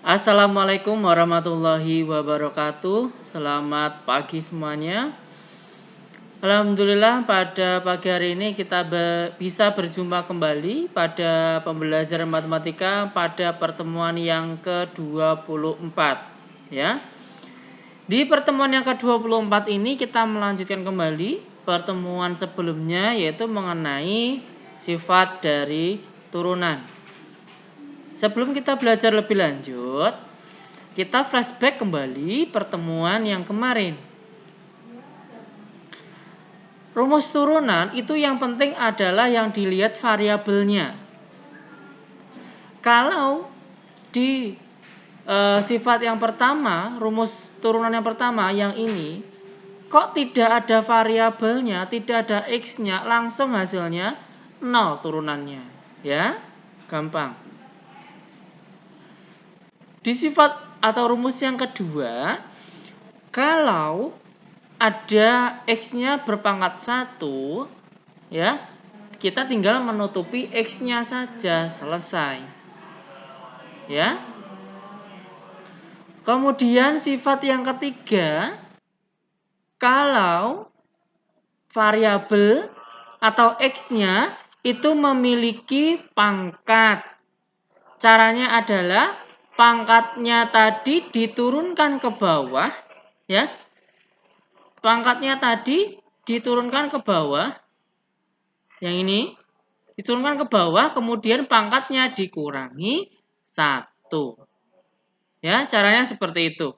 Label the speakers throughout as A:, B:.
A: Assalamualaikum warahmatullahi wabarakatuh. Selamat pagi semuanya. Alhamdulillah pada pagi hari ini kita bisa berjumpa kembali pada pembelajaran matematika pada pertemuan yang ke-24 ya. Di pertemuan yang ke-24 ini kita melanjutkan kembali pertemuan sebelumnya, yaitu mengenai sifat dari turunan. Sebelum kita belajar lebih lanjut, kita flashback kembali pertemuan yang kemarin. Rumus turunan itu yang penting adalah yang dilihat variabelnya. Kalau di sifat yang pertama, rumus turunan yang pertama yang ini, kok tidak ada variabelnya, tidak ada x-nya, langsung hasilnya 0 turunannya. Ya, gampang. Di sifat atau rumus yang kedua, kalau ada x-nya berpangkat 1, ya, kita tinggal menutupi x-nya saja, selesai. Ya. Kemudian sifat yang ketiga, kalau variabel atau x-nya itu memiliki pangkat. Caranya adalah pangkatnya tadi diturunkan ke bawah, ya. Pangkatnya tadi diturunkan ke bawah. Yang ini diturunkan ke bawah, kemudian pangkatnya dikurangi 1. Ya, caranya seperti itu.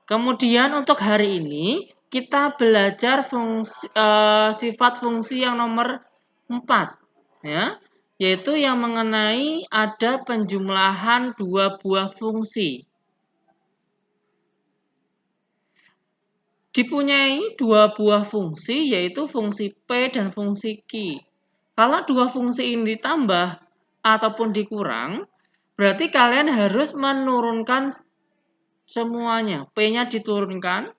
A: Kemudian untuk hari ini kita belajar sifat fungsi yang nomor 4, ya, yaitu yang mengenai ada penjumlahan dua buah fungsi. Dipunyai dua buah fungsi, yaitu fungsi P dan fungsi Q. Kalau dua fungsi ini ditambah ataupun dikurang, berarti kalian harus menurunkan semuanya. P-nya diturunkan,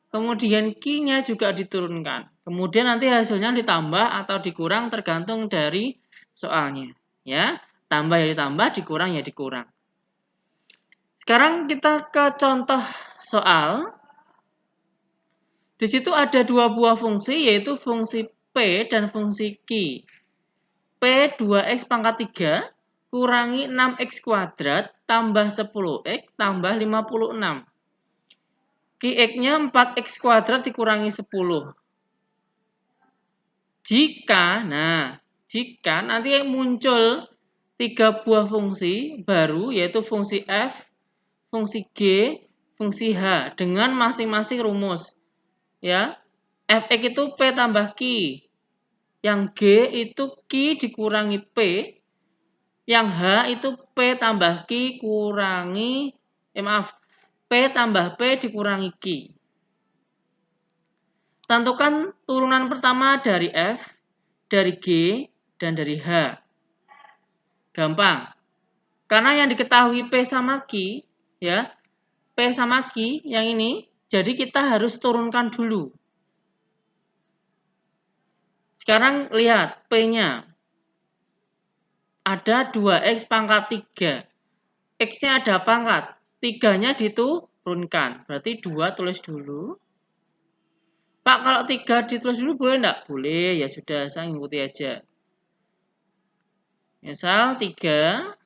A: kemudian Q-nya juga diturunkan. Kemudian nanti hasilnya ditambah atau dikurang tergantung dari soalnya. Ya, tambah ya ditambah, dikurang ya dikurang. Sekarang kita ke contoh soal. Di situ ada dua buah fungsi, yaitu fungsi P dan fungsi Q. P 2x pangkat 3 kurangi 6x kuadrat tambah 10x tambah 56. Q-nya 4x kuadrat dikurangi 10. Jika nanti muncul tiga buah fungsi baru, yaitu fungsi f, fungsi g, fungsi h dengan masing-masing rumus. Ya, fx itu p tambah q, yang g itu q dikurangi p, yang h itu p tambah q kurangi p tambah p dikurangi q. Tentukan turunan pertama dari f, dari g, dan dari h. Gampang. Karena yang diketahui p sama q, ya, p sama q yang ini, jadi kita harus turunkan dulu. Sekarang lihat P-nya. Ada 2x pangkat 3. X-nya ada pangkat. 3-nya diturunkan. Berarti 2 tulis dulu. Pak, kalau 3 ditulis dulu boleh enggak? Boleh, ya sudah, saya ngikuti aja. Misal 3.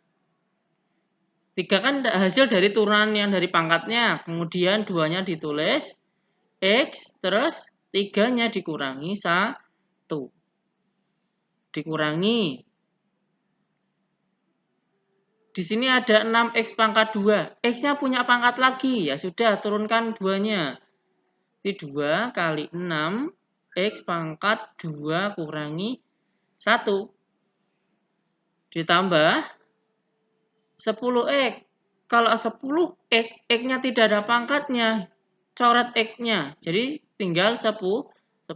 A: 3 kan hasil dari turunan yang dari pangkatnya. Kemudian 2-nya ditulis. X, terus 3-nya dikurangi 1. Dikurangi. Di sini ada 6x pangkat 2. X-nya punya pangkat lagi. Ya sudah, turunkan 2-nya. Jadi 2 kali 6 x pangkat 2 kurangi 1. Ditambah 10x. Kalau 10x, x-nya tidak ada pangkatnya. Coret x-nya. Jadi tinggal 10. 56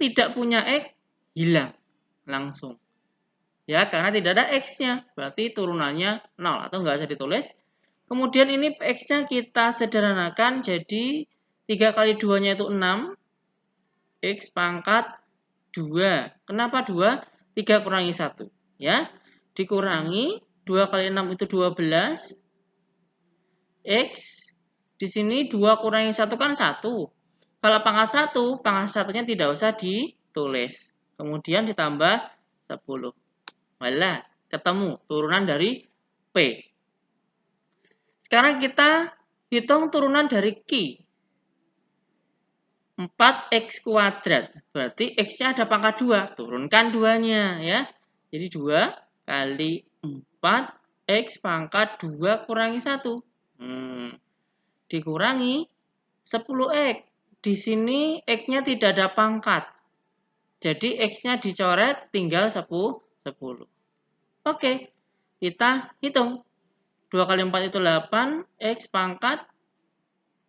A: tidak punya x, hilang langsung. Ya, karena tidak ada x-nya. Berarti turunannya 0 atau nggak usah ditulis. Kemudian ini x-nya kita sederhanakan jadi 3 kali 2-nya itu 6. X pangkat 2. Kenapa 2? 3 kurangi 1. Ya, dikurangi 2 kali 6 itu 12. X, di sini 2 kurangi 1 kan 1. Kalau pangkat 1, pangkat satunya tidak usah ditulis. Kemudian ditambah 10. Walah, ketemu turunan dari P. Sekarang kita hitung turunan dari Q. 4x kuadrat. Berarti x-nya ada pangkat 2. Turunkan 2-nya ya. Jadi 2 kali 4x pangkat 2 kurangi 1. Dikurangi 10x. Di sini x-nya tidak ada pangkat. Jadi x-nya dicoret tinggal 10. Oke, kita hitung. 2 kali 4 itu 8, x pangkat.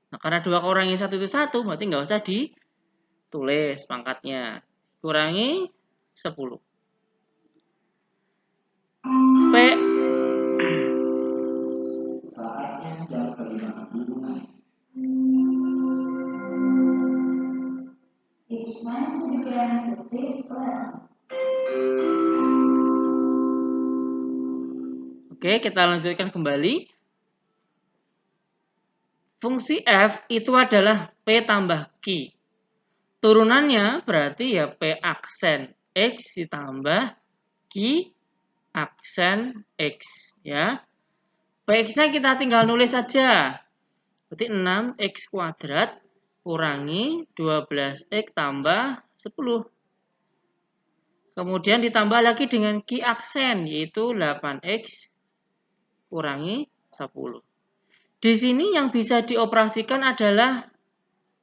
A: Nah, karena 2 kurangi 1 itu 1, berarti nggak usah ditulis pangkatnya. Kurangi 10. P.
B: Saatnya jam kelima dimulai. It's time to begin the fifth level.
A: Oke, kita lanjutkan kembali. Fungsi f itu adalah P tambah Q. Turunannya berarti ya P aksen X ditambah Q aksen X. Ya. Px-nya kita tinggal nulis saja. Berarti 6x kuadrat kurangi 12x tambah 10. Kemudian ditambah lagi dengan Q aksen, yaitu 8x kurangi 10. Di sini yang bisa dioperasikan adalah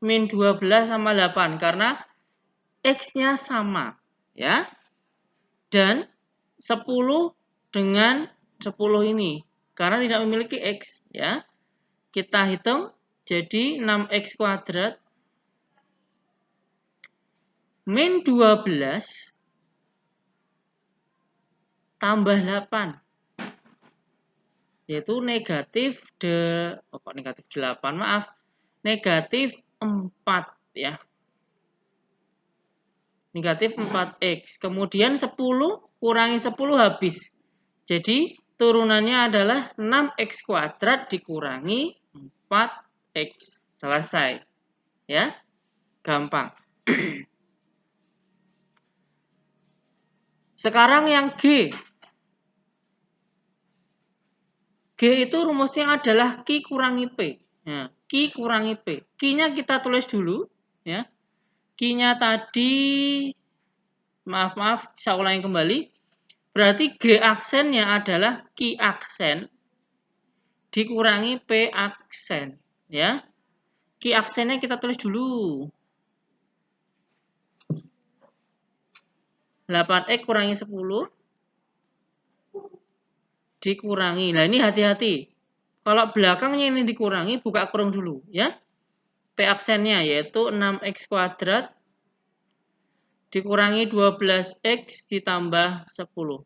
A: min 12 sama 8 karena x-nya sama, ya. Dan 10 dengan 10 ini karena tidak memiliki x, ya. Kita hitung jadi 6x kuadrat min 12 tambah 8 yaitu negatif negatif 8, maaf, negatif 4 ya. Negatif 4x. Kemudian 10 kurangi 10 habis. Jadi turunannya adalah 6x kuadrat dikurangi 4x. Selesai. Ya. Gampang. Sekarang yang G. G itu rumusnya adalah Q kurangi P. Nah, Q kurangi P. Q-nya kita tulis dulu. Ya. Q-nya tadi, maaf, saya ulangi kembali. Berarti G aksennya adalah Q aksen dikurangi P aksen. Ya. Q aksennya kita tulis dulu. 8x kurangi 10 dikurangi. Nah, ini hati-hati. Kalau belakangnya ini dikurangi, buka kurung dulu, ya. P aksennya yaitu 6x kuadrat dikurangi 12x ditambah 10.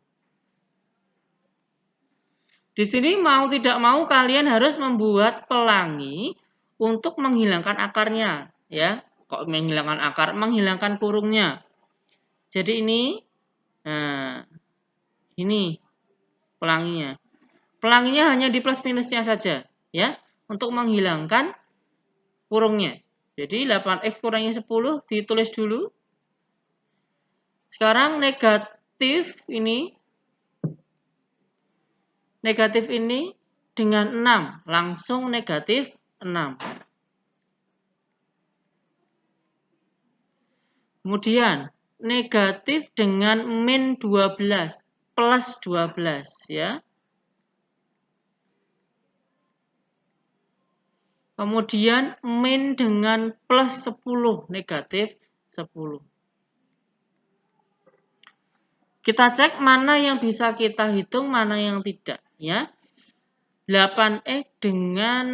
A: Di sini mau tidak mau kalian harus membuat pelangi untuk menghilangkan akarnya, ya. Kok menghilangkan akar? Menghilangkan kurungnya. Jadi ini, nah, ini pelanginya. Pelanginya hanya di plus minusnya saja, ya, untuk menghilangkan kurungnya. Jadi 8x kurangi 10 ditulis dulu. Sekarang negatif ini dengan 6, langsung negatif 6. Kemudian negatif dengan min 12 plus 12, ya. Kemudian min dengan plus 10, negatif 10. Kita cek mana yang bisa kita hitung, mana yang tidak, ya. 8x dengan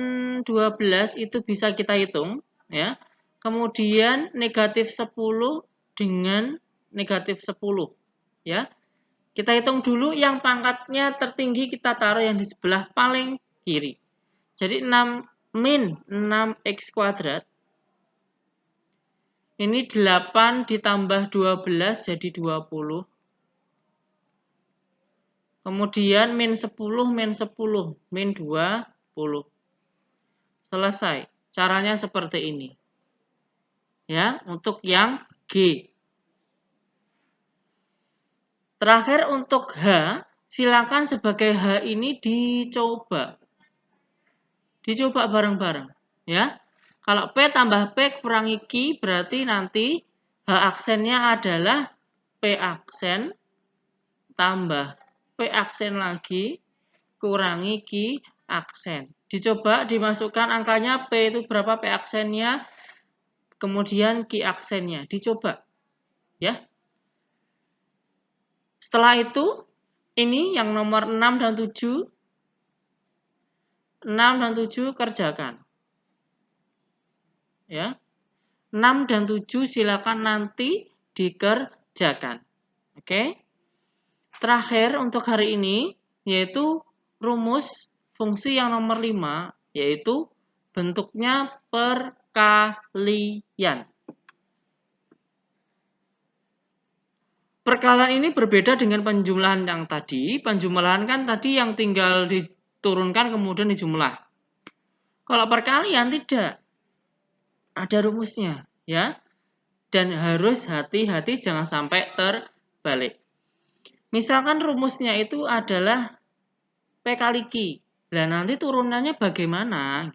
A: 12 itu bisa kita hitung, ya. Kemudian negatif 10 dengan negatif 10, ya. Kita hitung dulu yang pangkatnya tertinggi, kita taruh yang di sebelah paling kiri. Jadi 6 min 6x kuadrat. Ini 8 ditambah 12 jadi 20. Kemudian min 10, min 10, min 20. Selesai. Caranya seperti ini. Ya, untuk yang G. Terakhir untuk H, silakan sebagai H ini dicoba. Dicoba bareng-bareng, ya. Kalau P tambah P kurangi Q berarti nanti H aksennya adalah P aksen tambah P aksen lagi kurangi Q aksen. Dicoba dimasukkan angkanya P itu berapa P aksennya, kemudian Q aksennya. Dicoba, ya. Setelah itu, ini yang nomor 6 dan 7. 6 dan 7 kerjakan. Ya. 6 dan 7 silakan nanti dikerjakan. Oke. Terakhir untuk hari ini yaitu rumus fungsi yang nomor 5 yaitu bentuknya perkalian. Perkalian ini berbeda dengan penjumlahan yang tadi. Penjumlahan kan tadi yang tinggal diturunkan kemudian dijumlah. Kalau perkalian tidak. Ada rumusnya, ya. Dan harus hati-hati jangan sampai terbalik. Misalkan rumusnya itu adalah P kali Q. Nah, nanti turunannya bagaimana?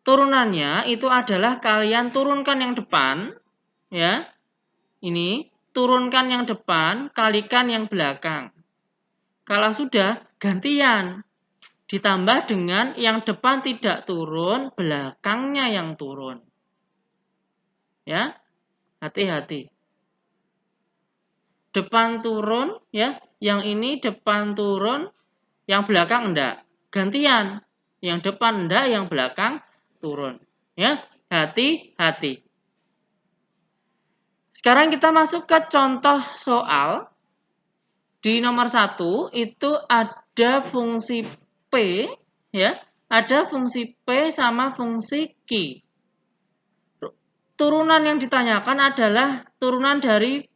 A: Turunannya itu adalah kalian turunkan yang depan, ya. Ini turunkan yang depan, kalikan yang belakang. Kalau sudah, gantian. Ditambah dengan yang depan tidak turun, belakangnya yang turun. Ya, hati-hati. Depan turun, ya. Yang ini depan turun, yang belakang enggak. Gantian. Yang depan enggak, yang belakang turun. Ya, hati-hati. Sekarang kita masuk ke contoh soal. Di nomor 1 itu ada fungsi P, ya. Ada fungsi P sama fungsi Q. Turunan yang ditanyakan adalah turunan dari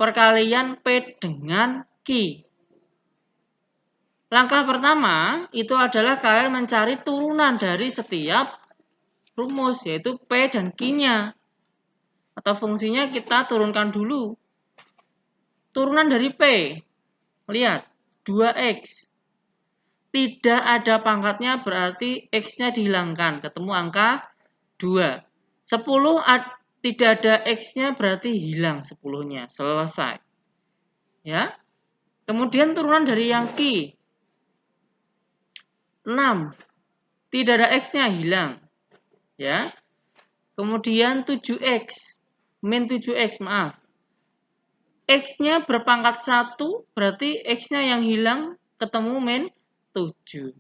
A: perkalian P dengan Q. Langkah pertama itu adalah kalian mencari turunan dari setiap rumus, yaitu P dan Q-nya. Atau fungsinya kita turunkan dulu. Turunan dari P. Lihat, 2X. Tidak ada pangkatnya berarti X-nya dihilangkan. Ketemu angka 2. 10 tidak ada X-nya berarti hilang 10-nya. Selesai. Ya. Kemudian turunan dari yang Q. 6. Tidak ada X-nya hilang. Ya. Kemudian 7X. Min 7X, maaf. X-nya berpangkat 1, berarti X-nya yang hilang, ketemu min 7.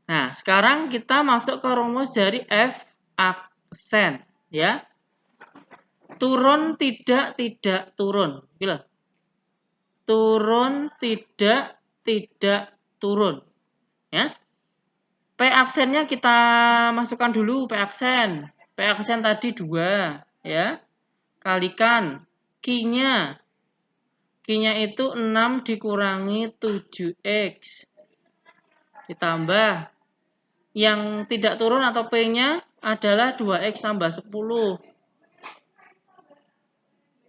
A: Nah, sekarang kita masuk ke rumus dari F aksen. Ya. Turun, tidak turun. Gila. Turun, tidak turun. Ya. P aksennya kita masukkan dulu, P aksen. P aksen tadi 2. Ya. Kalikan Q-nya. Q-nya itu 6 dikurangi 7X. Ditambah. Yang tidak turun atau P-nya adalah 2X tambah 10.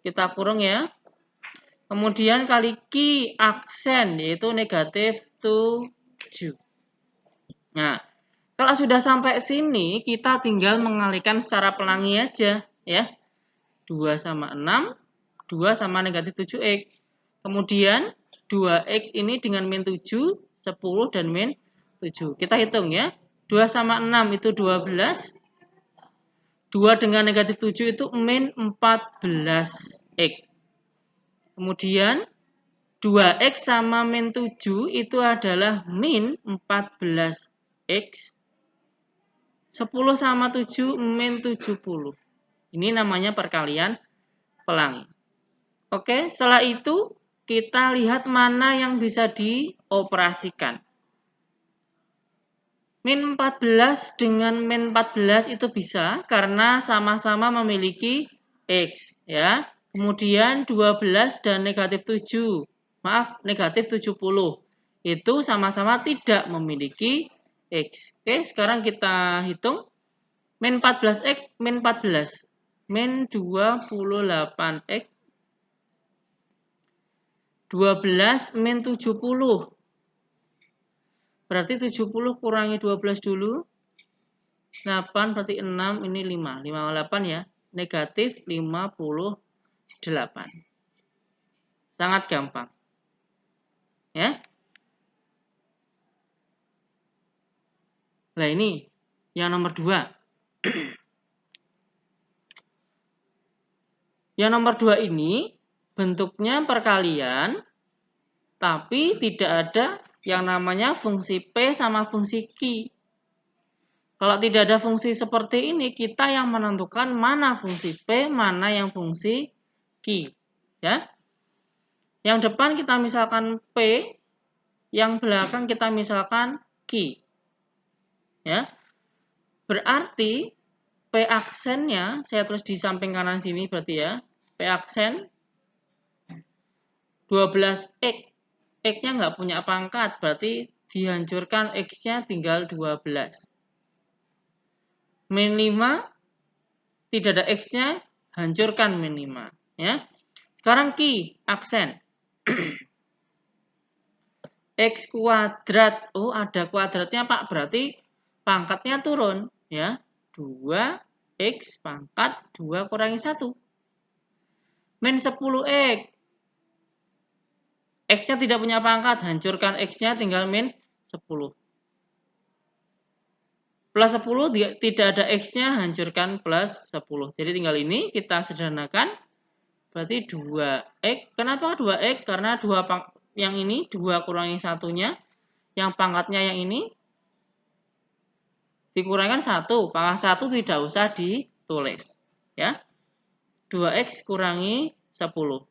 A: Kita kurung ya. Kemudian kali Q aksen yaitu negatif 7. Nah, kalau sudah sampai sini kita tinggal mengalihkan secara pelangi aja ya. 2 sama 6, 2 sama negatif 7X. Kemudian 2X ini dengan min 7, 10 dan min 7. Kita hitung ya. 2 sama 6 itu 12. 2 dengan negatif 7 itu min 14X. Kemudian 2X sama min 7 itu adalah min 14X. 10 sama 7 min 70. Ini namanya perkalian pelangi. Oke, setelah itu kita lihat mana yang bisa dioperasikan. Min 14 dengan min 14 itu bisa karena sama-sama memiliki X. Ya. Kemudian 12 dan negatif 7. Maaf, negatif 70. Itu sama-sama tidak memiliki X. Oke, sekarang kita hitung. Min 14X, min 14. Min 28X. 12 min 70. Berarti 70 kurangi 12 dulu. 8 berarti 6, ini 5. 58 ya. Negatif 58. Sangat gampang. Ya. Nah ini yang nomor 2. Yang nomor 2 ini bentuknya perkalian, tapi tidak ada yang namanya fungsi P sama fungsi Q. Kalau tidak ada fungsi seperti ini, kita yang menentukan mana fungsi P, mana yang fungsi Q. Ya. Yang depan kita misalkan P, yang belakang kita misalkan Q. Ya. Berarti P aksennya, saya tulis di samping kanan sini berarti ya, P aksen 12X. X-nya nggak punya pangkat, berarti dihancurkan X-nya tinggal 12. Min 5, tidak ada X-nya, hancurkan min 5. Ya. Sekarang Q, aksen. X kuadrat, oh ada kuadratnya Pak, berarti pangkatnya turun. Ya, 2X pangkat 2 kurangi 1. Min 10X. X-nya tidak punya pangkat, hancurkan X-nya tinggal min 10. Plus 10 tidak ada X-nya, hancurkan plus 10. Jadi tinggal ini kita sederhanakan. Berarti 2X. Kenapa 2X? Karena yang ini 2 kurangi 1-nya. Yang pangkatnya yang ini dikurangkan 1. Pangkat 1 tidak usah ditulis. Ya. 2X kurangi 10.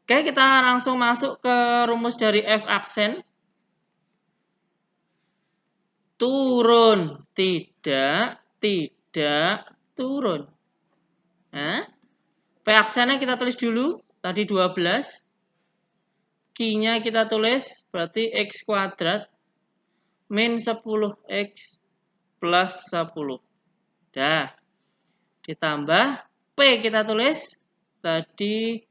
A: Oke, kita langsung masuk ke rumus dari F aksen. Turun, tidak turun. Nah, P aksennya kita tulis dulu, tadi 12. Q-nya kita tulis, berarti X kuadrat min 10X plus 10. Dah, ditambah P kita tulis, tadi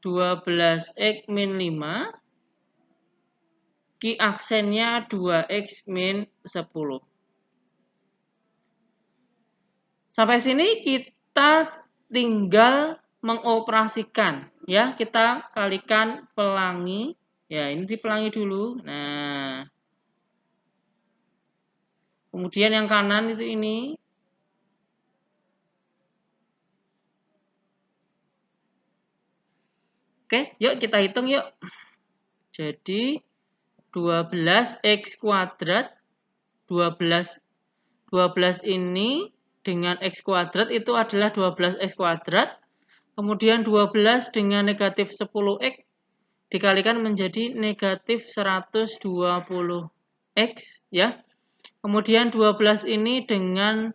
A: 12X min 5. Q aksennya 2X min 10. Sampai sini kita tinggal mengoperasikan. Ya, kita kalikan pelangi. Ya, ini dipelangi dulu. Nah, kemudian yang kanan itu ini. Oke, yuk kita hitung yuk. Jadi 12X kuadrat 12 ini dengan X kuadrat itu adalah 12X kuadrat. Kemudian 12 dengan negatif 10X dikalikan menjadi negatif 120X ya. Kemudian 12 ini dengan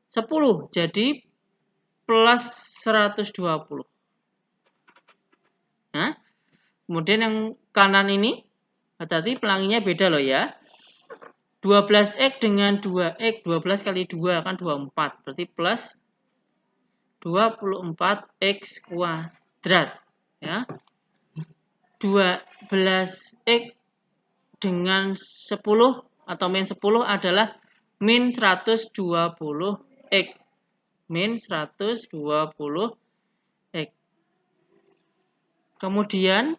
A: 10 jadi plus 120. Nah, kemudian yang kanan ini, hati-hati pelanginya beda loh ya. 12X dengan 2X, 12 kali 2 kan 24, berarti plus 24X kuadrat. Ya. 12X dengan 10 atau min 10 adalah min 120X. Min 120X. Kemudian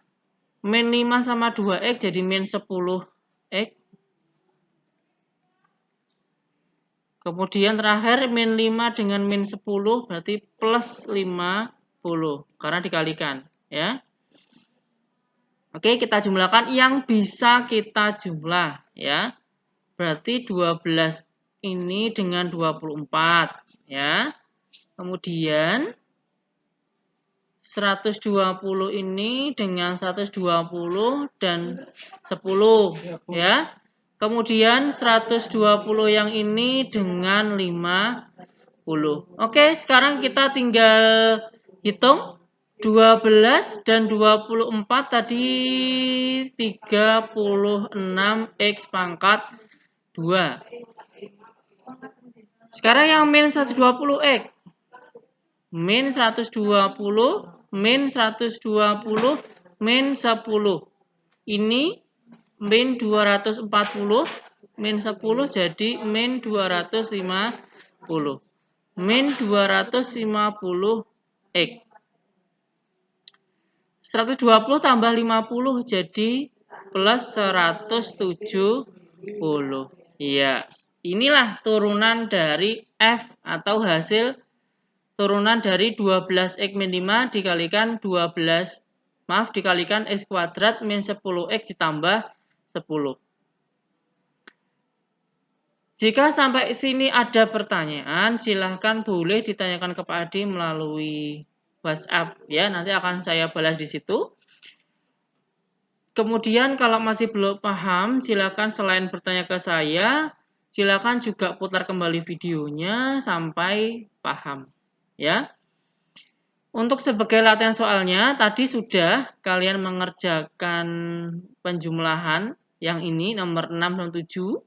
A: min 5 sama 2X jadi min 10X. Kemudian terakhir min 5 dengan min 10 berarti plus 50 karena dikalikan ya. Oke, kita jumlahkan yang bisa kita jumlah ya. Berarti 12 ini dengan 24 ya. Kemudian 120 ini dengan 120 dan 10 ya. Kemudian 120 yang ini dengan 50. Oke, sekarang kita tinggal Hitung 12 dan 24 tadi 36 X pangkat 2. Sekarang yang min 120 X. Min 120, min 120, min 10. Ini min 240, min 10 jadi min 250. Min 250 X. 120 tambah 50 jadi plus 170. Ya, inilah turunan dari F atau hasil turunan dari 12x min 5 dikalikan 12, x kuadrat min 10x ditambah 10. Jika sampai sini ada pertanyaan, silahkan boleh ditanyakan ke Pak Adi melalui WhatsApp ya, nanti akan saya balas di situ. Kemudian kalau masih belum paham, silakan selain bertanya ke saya, silakan juga putar kembali videonya sampai paham ya. Untuk sebagai latihan soalnya, tadi sudah kalian mengerjakan penjumlahan yang ini nomor 6 dan 7.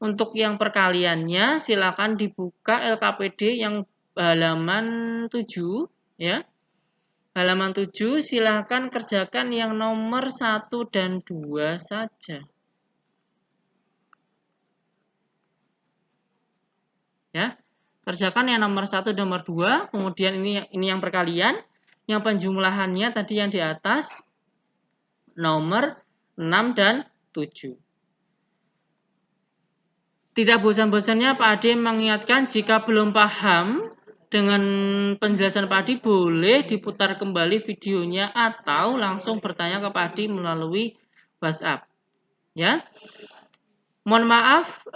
A: Untuk yang perkaliannya silakan dibuka LKPD yang halaman 7 ya. Halaman 7 silakan kerjakan yang nomor 1 dan 2 saja. Ya. Kerjakan yang nomor 1 dan nomor 2, kemudian ini yang perkalian, yang penjumlahannya tadi yang di atas nomor 6 dan 7. Tidak bosan-bosannya Pak Ade mengingatkan jika belum paham dengan penjelasan Pak Adi boleh diputar kembali videonya atau langsung bertanya ke Pak Adi melalui WhatsApp. Ya, mohon maaf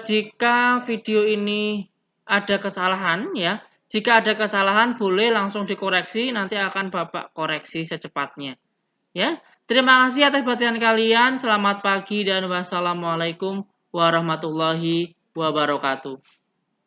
A: jika video ini ada kesalahan ya. Jika ada kesalahan boleh langsung dikoreksi, nanti akan Bapak koreksi secepatnya. Ya, terima kasih atas perhatian kalian. Selamat pagi dan wassalamualaikum warahmatullahi wabarakatuh.